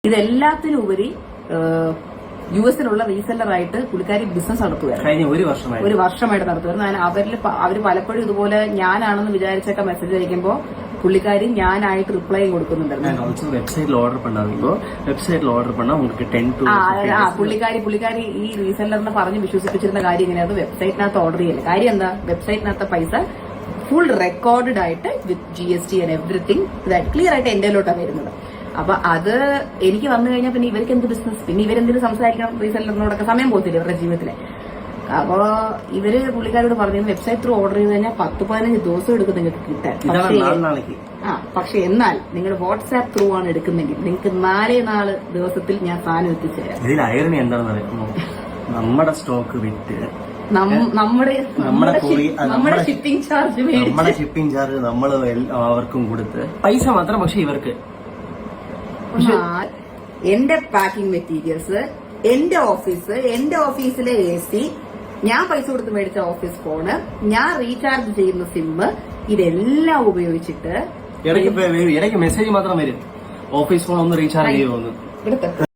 ഇതെല്ലാത്തിനുപരി യുഎസിലുള്ള റീസെല്ലറായിട്ട് പുള്ളിക്കാരി ബിസിനസ് നടത്തുകയാണ്. ഒരു വർഷമായിട്ട് നടത്തുകയാണ്. അവര് പലപ്പോഴും ഇതുപോലെ ഞാനാണെന്ന് വിചാരിച്ചൊക്കെ മെസ്സേജ് അയക്കുമ്പോൾ പുള്ളിക്കാരി ഞാനായിട്ട് റിപ്ലൈ കൊടുക്കുന്നുണ്ടായിരുന്നു. പുള്ളിക്കാരി ഈ റീസെല്ലറിനെ പറഞ്ഞ് വിശ്വസിപ്പിച്ചിരുന്ന കാര്യം ഇങ്ങനെയാണ്, വെബ്സൈറ്റിനകത്ത് ഓർഡർ ചെയ്യില്ല. കാര്യം എന്താ, വെബ്സൈറ്റിനകത്ത് പൈസ ഫുൾ റെക്കോർഡഡ് ആയിട്ട് വിത്ത് GST ആൻഡ് എവറിത്തിങ് ക്ലിയർ ആയിട്ട് എന്റെയിലോട്ടാണ് വരുന്നത്. അപ്പൊ അത് എനിക്ക് വന്നു കഴിഞ്ഞാൽ പിന്നെ ഇവർക്ക് എന്ത് ബിസിനസ്, പിന്നെ ഇവരെന്തിനും സംസാരിക്കണം, റീസെല്ലറിനോടൊക്കെ സമയം പോകത്തില്ല ഇവരുടെ ജീവിതത്തിലെ. അപ്പൊ ഇവര് പുള്ളിക്കാരോട് പറഞ്ഞു വെബ്സൈറ്റ് ത്രൂ ഓർഡർ ചെയ്ത് കഴിഞ്ഞാൽ 10-15 ദിവസം എടുക്കും നിങ്ങൾക്ക് കിട്ടാൻ. പക്ഷെ എന്നാൽ നിങ്ങൾ വാട്സാപ്പ് ത്രൂ ആണ് എടുക്കുന്നെങ്കിൽ നിങ്ങൾക്ക് 4 ദിവസത്തിൽ ഞാൻ സാധനം എത്തിച്ചേരാം. ഇതിൽ ഐറണി എന്താണെന്ന് അറിയാമോ, നമ്മുടെ സ്റ്റോക്ക് വിറ്റ് നമ്മുടെ ഷിപ്പിംഗ് ചാർജ് നമ്മൾ അവർക്കും കൊടുത്ത് പൈസ മാത്രം. പക്ഷെ ഇവർക്ക് എന്റെ പാക്കിംഗ് മെറ്റീരിയൽസ്, എന്റെ ഓഫീസിലെ AC, ഞാൻ പൈസ കൊടുത്ത് മേടിച്ച ഓഫീസ് ഫോണ്, ഞാൻ റീചാർജ് ചെയ്യുന്ന സിമ്മ്, ഇതെല്ലാം ഉപയോഗിച്ചിട്ട് ഇടയ്ക്ക് മെസ്സേജ് മാത്രം വരും, ഓഫീസ് ഫോൺ ഒന്ന് റീചാർജ് ചെയ്യുമെന്ന്.